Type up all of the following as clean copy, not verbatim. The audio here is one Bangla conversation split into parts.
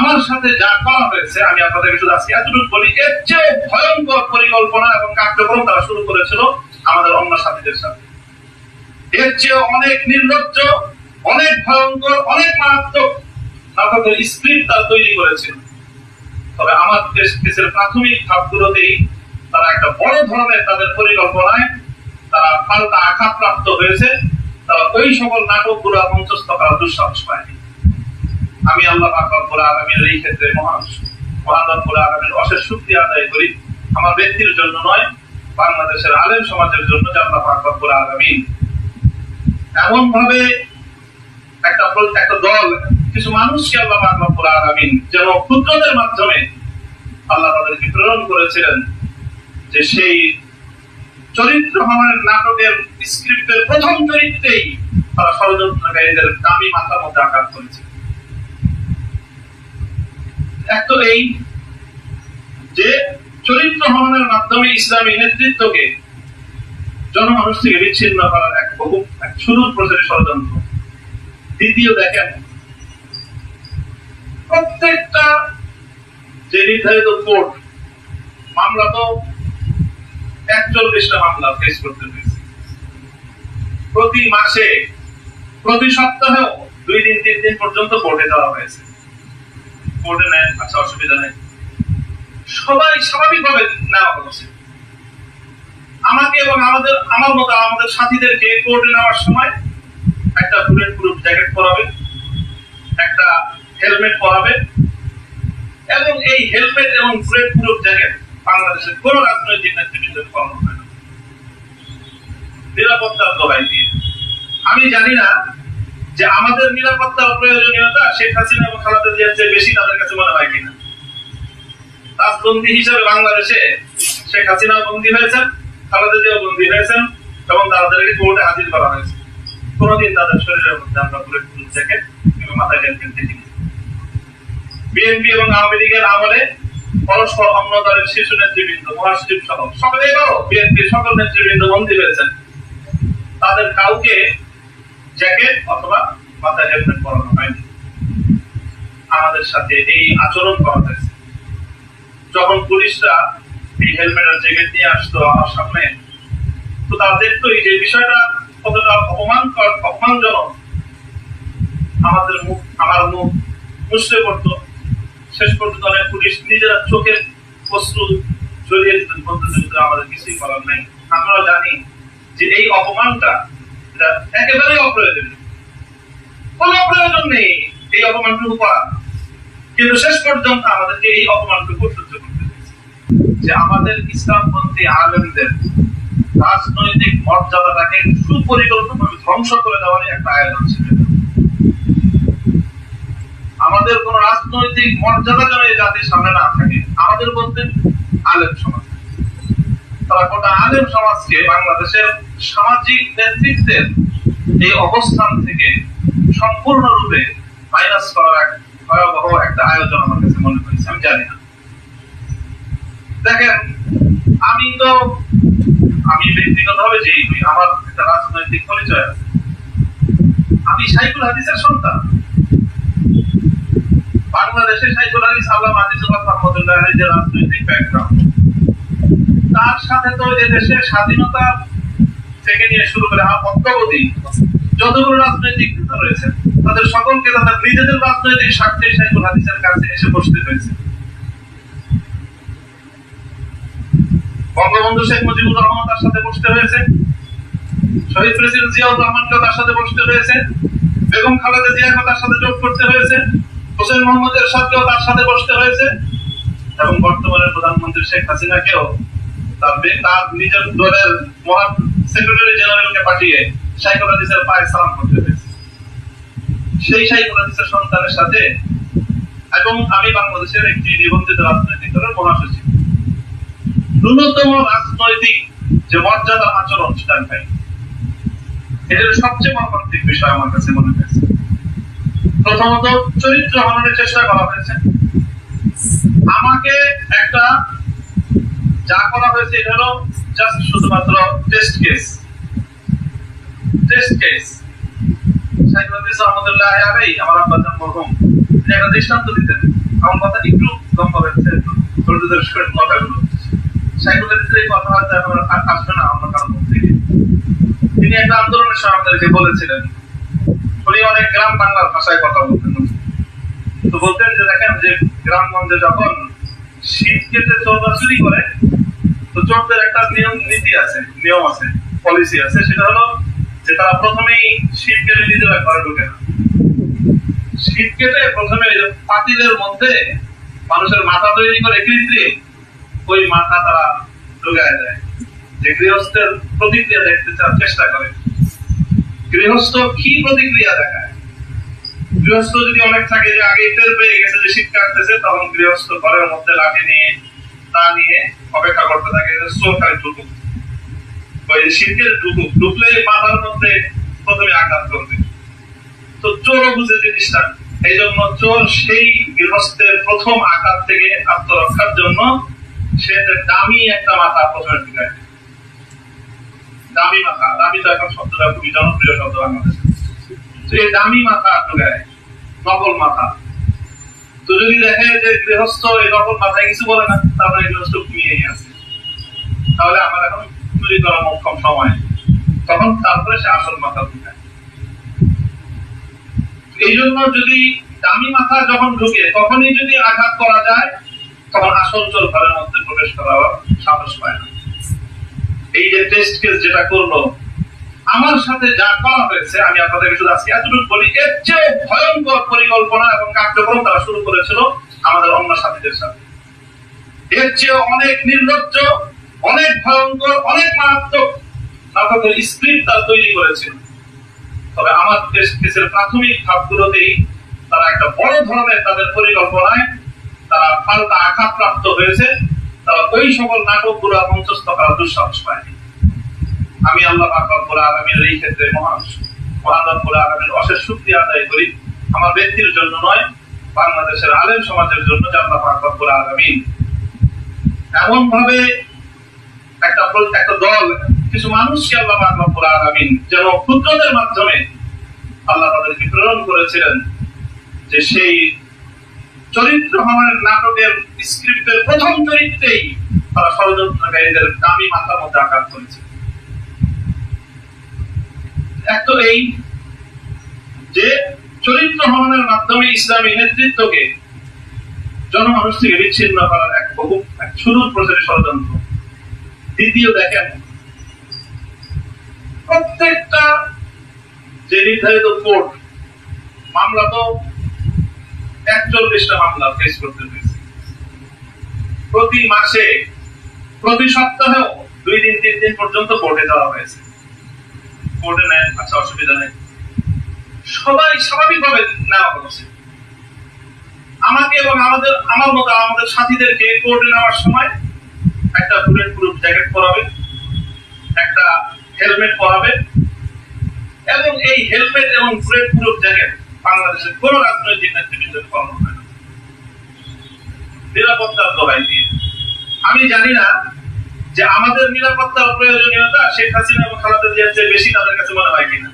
আমার সাথে যা করা হয়েছে আমি আপনাদেরকে শুধু আজকে এতটুকু বলি, এর চেয়ে ভয়ঙ্কর পরিকল্পনা এবং কার্যক্রম তারা শুরু করেছিল আমাদের অন্য সাথীদের সাথে। এর চেয়ে অনেক নির্লজ্জ, অনেক ভয়ঙ্কর, অনেক মারাত্মক নাটকের স্ক্রিপ্ট তারা তৈরি করেছিল। তবে আমার দেশের প্রাথমিক ধাপগুলোতেই তারা একটা বড় ধরনের তাদের পরিকল্পনায় তারা পাল্টা আঘাতপ্রাপ্ত হয়েছে। তারা ওই সকল নাটকগুলো মঞ্চস্থ করার দুঃসাহস পায়নি। আমি আল্লাহ পাক রব্বুল আলামিনের এই ক্ষেত্রে মহান রব্বুল আলামিনের অশেষ শুকরিয়া আদায় করি, আমার ব্যক্তির জন্য নয়, বাংলাদেশের আলেম সমাজের জন্য, যে আল্লাহ পাক রব্বুল আলামিন এমন ভাবে একটা দল, কিছু মানুষকে আল্লাহ পাক রব্বুল আলামিন যেন ক্ষুদ্রদের মাধ্যমে আল্লাহ তাদেরকে প্রেরণ করেছিলেন, যে সেই চরিত্রহরণের নাটকের স্ক্রিপ্টের প্রথম চরিত্রেই তারা ষড়যন্ত্রকারীদের দামি মাথার মধ্যে আঘাত করেছে। এক তো এই যে চরিত্রহরণের মাধ্যমে ইসলামী নেতৃত্বকে জনমানুষ থেকে বিচ্ছিন্ন করার এক সুদূর প্রসারী ষড়যন্ত্র। দ্বিতীয়, দেখেন প্রত্যেকটা যে নির্ধারিত কোর্ট মামলা, তো 41টা মামলা ফেস করতে হয়েছে। প্রতি মাসে, প্রতি সপ্তাহেও 2 দিন 3 দিন পর্যন্ত কোর্টে যাওয়া হয়েছে। কোর্টে নেয়, আচ্ছা অসুবিধা নেই, সবাই স্বাভাবিকভাবে নেওয়া হচ্ছে। আমাকে এবং আমার মতো আমাদের সাথীদেরকে কোর্টে নেওয়ার সময় একটা বুলেট প্রুফ জ্যাকেট পরাবে, একটা হেলমেট পরাবে, এবং এই হেলমেট এবং বুলেট প্রুফ জ্যাকেট বাংলাদেশের কোন রাজনৈতিক নেতৃবৃন্দের পরানো হয় না, নিরাপত্তার দোহাই দিয়ে। আমি জানি না যে আমাদের নিরাপত্তার প্রয়োজনীয়তা শেখ হাসিনা এবং খালেদা জিয়ার চেয়ে বেশি তাদের কাছে মনে হয় কিনা। রাজবন্দী হিসেবে বাংলাদেশে শেখ হাসিনা বন্দী হয়েছেন, খালেদা জিয়াও বন্দী হয়েছেন, এবং তাদেরকে কোর্টে হাজির করা হয়েছে। কোনদিন তাদের শরীরের মধ্যে আমরা বুলেট প্রুফ জ্যাকেট কিংবা মাথায় হেলমেট দেখিনি। বিএনপি এবং আওয়ামী লীগের আমলে পরস্পর অন্য দলের শীর্ষ নেতৃবৃন্দ, মহাসচিব সহ সকলে, এবারও বিএনপির সকল নেতৃবৃন্দ বন্দী হয়েছেন, তাদের কাউকে জ্যাকেট অথবা মাথায় হেলমেট পরানো হয়নি। আমাদের সাথে এই আচরণ করা হয়েছে। যখন পুলিশরা এই হেলমেট আর জ্যাকেট নিয়ে আসতো আমার সামনে, তো তারা দেখতো যে বিষয়টা কতটা অপমানজনক। আমার মুখ মুছড়ে পড়তো। শেষ পর্যন্ত অনেক পুলিশ নিজেরা চোখের বস্তু জড়িয়ে দিতেন, বলতে আমাদের কিছুই করার নাই। আমরা জানি যে এই অপমানটা একেবারেই অপ্রয়োজনীয়, কোনো প্রয়োজন নেই এই অপমানটুকু করা, কিন্তু শেষ পর্যন্ত আমাদেরকে এই অপমানটুকু সহ্য করতে হয়েছে। যে আমাদের ইসলামপন্থী আলেমদের রাজনৈতিক মর্যাদাটাকে সুপরিকল্পিতভাবে ধ্বংস করে দেওয়ারই একটা আয়োজন ছিল। আমাদের কোন রাজনৈতিক মর্যাদা যেন এই জাতির সামনে না থাকে। আমাদের বলতে আলেম সমাজ, তারা গোটা আলেম সমাজকে বাংলাদেশের সামাজিক নেতৃত্বের এই অবস্থান থেকে সম্পূর্ণরূপে মাইনাস করার এক ভয়াবহ একটা আয়োজন আমার কাছে মনে হয়েছে। আমি জানি না, দেখেন আমি ব্যক্তিগতভাবে যে আমার একটা রাজনৈতিক পরিচয় আছে। আমি শাইখুল হাদিসের সন্তান। বাংলাদেশে শাইখুল হাদিস আল্লামা আজিজুল্লাহ রহমাতুল্লাহির যে রাজনৈতিক ব্যাকগ্রাউন্ড, তার সাথে তো এই দেশের স্বাধীনতা থেকে নিয়ে শুরু করে অদ্যাবধি যতগুলো রাজনৈতিক নেতা রয়েছে, তাদের সকলকে তাদের নিজেদের রাজনৈতিক স্বার্থে শাইখুল হাদিসের কাছে এসে বসতে হয়েছে। বঙ্গবন্ধু শেখ মুজিবুর রহমান তার সাথে বসতে হয়েছে, শহীদ প্রেসিডেন্ট জিয়াউর রহমানকে তার সাথে বসতে হয়েছে, বেগম খালেদা জিয়াকে তার সাথে যোগ করতে হয়েছে, হোসেন মোহাম্মদ এরশাদকেও তার সাথে বসতে হয়েছে, এবং বর্তমানের প্রধানমন্ত্রী শেখ হাসিনাকেও তার নিজের দলের মহান সেক্রেটারি জেনারেলকে পাঠিয়ে শাইখুল হাদিসের পায়ে সালাম করতে হয়েছে। সেই শাইখুল হাদিসের সন্তানের সাথে, এবং আমি বাংলাদেশের একটি নিবন্ধিত রাজনৈতিক দলের মহাসচিব, ন্যূনতম রাজনৈতিক যে মর্যাদা আচরণ সেটা পাই। এটার সবচেয়ে মর্মান্তিক বিষয় আমার কাছে মনে হয়েছে। প্রথমত চরিত্র হননের চেষ্টা করা হয়েছে। আমাকে একটা যা করা হয়েছে এটা হলো জাস্ট শুধুমাত্র টেস্ট কেস। শাইখুল হাদিস রহমাতুল্লাহি আলাইহি আমার আব্বা জান মরহুম একটা দৃষ্টান্ত দিতেন। আমার কথা একটু লম্বা হচ্ছে, ধৈর্যের সহিত কথাগুলো সাইকুলের এই কথা হয়তো এখন আসবে না আমার কারণ থেকে। তিনি একটা আন্দোলনের সময় আমাদেরকে বলেছিলেন, উনি অনেক গ্রাম বাংলার ভাষায় কথা বলতেন। তো বলতেন যে দেখেন যে গ্রামগঞ্জে যখন শীত কেটে চোররা চুরি করে, তো চোরদের একটা নীতি আছে, নিয়ম আছে, পলিসি আছে, সেটা হলো যে তারা প্রথমেই শীত কেটে নিজেরা ঘরে ঢুকে না। শীত কেটে প্রথমে পাতিলের মধ্যে মানুষের মাথা তৈরি করে কৃত্রিম, ওই মাথা তারা ঢুকায় দেয়, যে গৃহস্থের প্রতিক্রিয়া দেখতে চেষ্টা করে। গৃহস্থ কি প্রতিক্রিয়া দেখায়? গৃহস্থ যদি অনেক থাকে যে আগে টের পেয়ে গেছে যে শীত কাটতেছে, তখন গৃহস্থ ঘরের মধ্যে লাঠি নিয়ে তা নিয়ে অপেক্ষা করতে থাকে চোর খালি ঢুকুক, ওই শীতের ঢুকলে মাথার মধ্যে প্রথমে আঘাত করবে। তো চোরও বুঝে জিনিসটা, এই জন্য চোর সেই গৃহস্থের প্রথম আঘাত থেকে আত্মরক্ষার জন্য সে দামি একটা মাথা প্রথমে ঢুকায়। দামি মাথা, দামি তো এখন শব্দটা খুবই জনপ্রিয় শব্দ বাংলাদেশে। এই দামি মাথা ঢুকায়, নকল মাথা। তো যদি দেখে যে গৃহস্থ এই নকল মাথায় কিছু বলে না, তারপরে গৃহস্থ ঘুমিয়েই আছে, তাহলে আমার এখন চুরি করা মোক্ষম সময়, তখন তারপরে সে আসল মাথা ঢুকায়। এই জন্য যদি দামি মাথা যখন ঢুকে তখনই যদি আঘাত করা যায়, তখন আসল চোর ঘরের মধ্যে প্রবেশ করার সাহস পায় না। এই যে টেস্ট কেস যেটা করলো আমার সাথে, যা করা হয়েছে, আমি আপনাদেরকে শুধু আজকে এতটুকু বলি, এর চেয়ে ভয়ঙ্কর পরিকল্পনা এবং কার্যক্রম তারা শুরু করেছিল আমাদের অন্য সাথীদের সাথে। এর চেয়ে অনেক নির্লজ্জ, অনেক ভয়ঙ্কর, অনেক মারাত্মক নাটকের স্ক্রিপ্ট তারা তৈরি করেছিল। তবে আমার টেস্ট কেসের প্রাথমিক ধাপগুলোতেই তারা একটা বড় ধরনের তাদের পরিকল্পনায় তারা পাল্টা আঘাতপ্রাপ্ত হয়েছে। তারা ওই সকল নাটকগুলো মঞ্চস্থ করার দুঃসাহস পায়নি। আমি আল্লাহ পাক রব্বুল আলামিনের এই ক্ষেত্রে মহান রব্বুল আলামিনের অশেষ শুকরিয়া আদায় করি, আমার ব্যক্তির জন্য নয়, বাংলাদেশের আলেম সমাজের জন্য, যে আল্লাহ পাক রব্বুল আলামিন এমন ভাবে একটা দল, কিছু মানুষকে আল্লাহ পাক রব্বুল আলামিন যেন ক্ষুদ্রদের মাধ্যমে আল্লাহ তাদেরকে প্রেরণ করেছিলেন, যে সেই চরিত্র হওয়ার নাটকের স্ক্রিপ্টের প্রথম চরিত্রেই তারা ষড়যন্ত্রকারীদের দামি মাথার মধ্যে আঘাত করেছে। এক তো এই যে চরিত্র হননের মাধ্যমে ইসলামী নেতৃত্বকে জনমানুষ থেকে বিচ্ছিন্ন করার এক শুরুর প্রচারে ষড়যন্ত্র। দ্বিতীয়, দেখেন প্রত্যেকটা যে নির্ধারিত কোর্ট মামলা, তো 41টা মামলা ফেস করতে হয়েছে। প্রতি মাসে, প্রতি সপ্তাহেও 2 দিন 3 দিন পর্যন্ত কোর্টে যাওয়া হয়েছে। কোর্টে নেন, আচ্ছা অসুবিধা নেই, সবাই স্বাভাবিকভাবে নেওয়া হচ্ছে। আমাকে এবং আমার মতো আমাদের সাথীদেরকে কোর্টে নেওয়ার সময় একটা বুলেট প্রুফ জ্যাকেট পরাবে, একটা হেলমেট পরাবে, এবং এই হেলমেট এবং বুলেট প্রুফ জ্যাকেট বাংলাদেশের কোন রাজনৈতিক নেতৃবৃন্দের পরানো হয় না, নিরাপত্তার দোহাই দিয়ে। আমি জানি না যে আমাদের নিরাপত্তার প্রয়োজনীয়তা শেখ হাসিনা এবং খালেদা জিয়ার চেয়ে বেশি তাদের কাছে মনে হয় কিনা।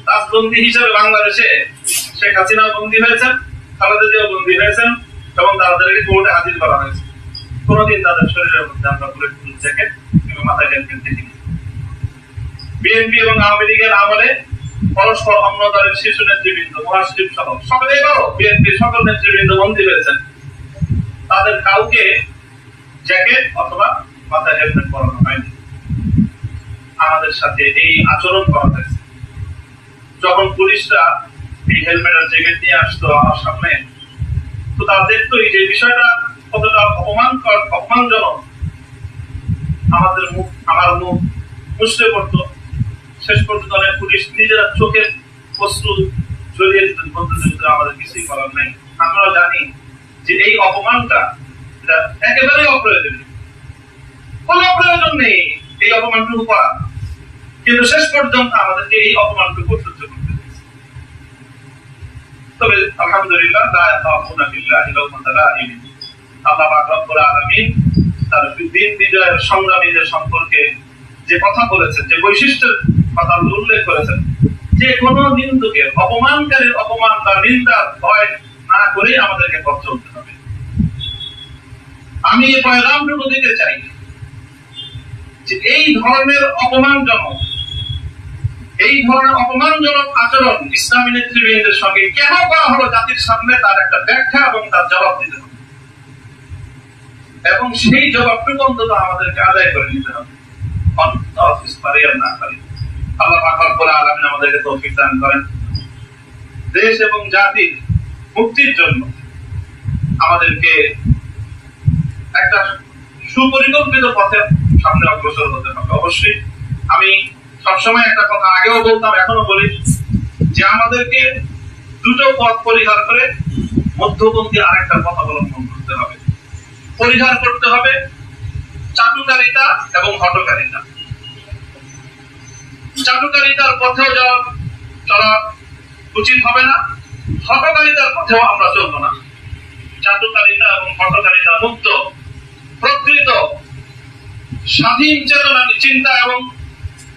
রাজবন্দী হিসেবে বাংলাদেশে শেখ হাসিনাও বন্দী হয়েছেন, খালেদা জিয়াও বন্দী হয়েছেন, এবং তাদেরকে কোর্টে হাজির করা হয়েছে। কোনদিন তাদের শরীরের মধ্যে আমরা বুলেট প্রুফ জ্যাকেট কিংবা মাথায় হেলমেট দেখিনি। বিএনপি এবং আওয়ামী লীগের আমলে পরস্পর অন্য দলের শীর্ষ নেতৃবৃন্দ, মহাসচিব সহ সকলে, এবারও বিএনপির সকল নেতৃবৃন্দ বন্দী হয়েছেন, তাদের কাউকে জ্যাকেট অথবা মাথায় হেলমেট পরানো হয়নি। আমাদের সাথে এই আচরণ করা হয়েছে। যখন পুলিশরা এই হেলমেট আর জ্যাকেট নিয়ে আসতো আমার সামনে, তো তারা দেখতো এই যে বিষয়টা কতটা অপমানজনক, আমার মুখ মুছতে পড়তো। শেষ পর্যন্ত অনেক পুলিশ নিজেরা চোখের বস্তু জ্বলিয়ে দিতে বলতে, আমাদের কিছুই করার নাই। আমরা জানি যে এই অপমানটা একেবারেই অপ্রয়োজনীয়, কোনো প্রয়োজন নেই এই অপমানটুকু করা, কিন্তু শেষ পর্যন্ত আমাদেরকে এই অপমানটুকু সহ্য করতে হয়েছে। তবে আলহামদুলিল্লাহ, আল্লাহ পাক রব্বুল আলামিন তার দিন বিজয়ের সংগ্রামীদের সম্পর্কে যে কথা বলেছেন, যে বৈশিষ্ট্যের কথা উল্লেখ করেছেন, যে কোন নিন্দুকের, অপমানকারীর অপমান বা নিন্দার ভয় না করেই আমাদেরকে পথ চলতে হবে। আমি এই পয়গামটুকু দিতে চাই যে এই ধরনের অপমানজনক আচরণ ইসলামী নেতৃবৃন্দের সঙ্গে কেন করা হলো জাতির সামনে তার একটা ব্যাখ্যা এবং তার জবাব দিতে হবে, এবং সেই জবাবটুকু অন্তত আমাদেরকে আদায় করে নিতে হবে। আল্লাহ পাক রব্বুল আলামিন আমাদেরকে তৌফিক দান করেন। দেশ এবং জাতির মুক্তির জন্য আমাদেরকে একটা সুপরিকল্পিত পথে সামনে অগ্রসর হতে হবে। অবশ্যই আমি সবসময় একটা কথা আগেও বলতাম, এখনো বলি, যে আমাদেরকে দুটো পথ পরিহার করে মধ্যপন্থী আরেকটা পথ অবলম্বন করতে হবে। পরিহার করতে হবে চাটুকারিতা এবং হঠকারিতা। চাটুকারিতার পথেও চলা উচিত হবে না, হঠকারিতার পথেও আমরা চলবো না। চাটুকারিতা এবং হঠকারিতা মুক্ত প্রকৃত স্বাধীন চেতনা চিন্তা এবং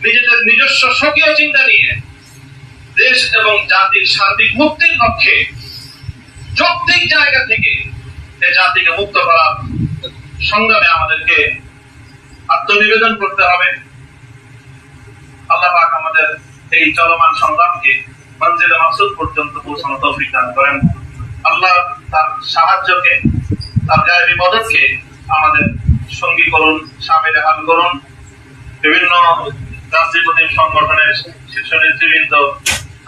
নিজেদের নিজস্ব স্বকীয় চিন্তা নিয়ে দেশ এবং জাতির সার্বিক মুক্তির লক্ষ্যে যৌক্তিক জায়গা থেকে এই জাতিকে মুক্ত করার সংগ্রামে আমাদেরকে আত্মনিবেদন করতে হবে। আল্লাহ পাক আমাদের এই চলমান সংগ্রামকে মঞ্জিলে মাকসুদ পর্যন্ত পৌঁছানো তৌফিক দান করেন। আল্লাহ তার সাহায্যকে, তার গায়েবী মদতকে আমাদের সঙ্গী করুন, সামিল হাল করুন। বিভিন্ন রাজনৈতিক সংগঠনের শীর্ষ নেতৃবৃন্দ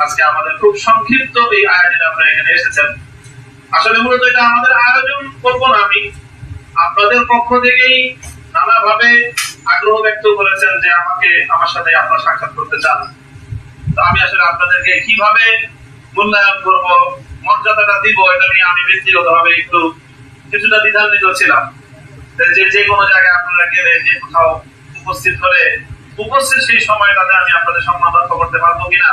আজকে আমাদের খুব সংক্ষিপ্ত এই আয়োজনে আপনারা এখানে এসেছেন। আসলে মূলত এটা আমাদের আয়োজন করব না, আমি আপনাদের পক্ষ থেকেই নানাভাবে আগ্রহ ব্যক্ত করেছেন যে আমার সাথে আপনারা সাক্ষাৎ করতে চান। তো আমি আসলে আপনাদেরকে কিভাবে মূল্যায়ন করব, মর্যাদাটা দিব, এটা নিয়ে আমি ব্যক্তিগতভাবে একটু কিছুটা দ্বিধান্বিত ছিলাম। যে কোনো জায়গায় আপনারা গেলে, যে কোথাও উপস্থিত হলে উপস্থিত সেই সময়টাতে আমি আপনাদের সম্মান রক্ষা করতে পারবো কিনা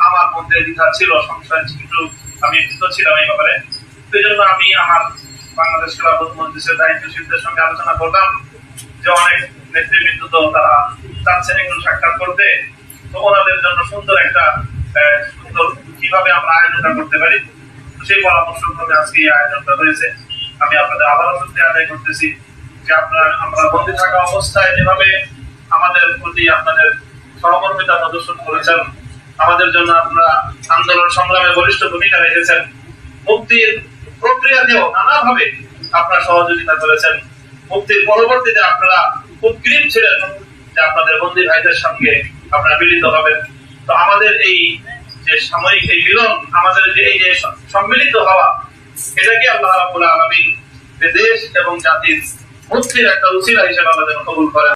আমার মধ্যে দ্বিধা ছিল, সংশয় একটু আমি ভীত ছিলাম এই ব্যাপারে। সেই জন্য আমি আমার বাংলাদেশ খেলাফত মজলিসের দায়িত্বশীলদের সঙ্গে আলোচনা করলাম যে অনেক নেতৃবৃন্দ তো তারা চাচ্ছেন একটু সাক্ষাৎ করতে, তো ওনাদের জন্য সুন্দর কিভাবে আমরা আয়োজনটা করতে পারি, সেই পরামর্শ ক্রমে আজকে এই আয়োজনটা হয়েছে। আমি আপনাদের আবারও সত্যি আদায় করতেছি যে আমরা বন্দী থাকা অবস্থায় যেভাবে আমাদের প্রতি আপনাদের সহমর্মিতা প্রদর্শন করেছেন, আমাদের জন্য আপনারা আন্দোলন সংগ্রামে বলিষ্ঠ ভূমিকা রেখেছেন, মুক্তির প্রক্রিয়াতেও নানাভাবে আপনারা সহযোগিতা করেছেন, মুক্তির পরবর্তীতে আপনারা খুব গ্রিপ ছিলেন যে আপনাদের বন্দী ভাইদের সঙ্গে আপনারা মিলিত হবেন। তো আমাদের এই যে সাময়িক এই মিলন, আমাদের যে এই যে সম্মিলিত হওয়া, এটাকে আল্লাহ রাব্বুল আলামিন দেশ এবং জাতির মুক্তির একটা উসিলা হিসেবে আমাদের কবুল করেন।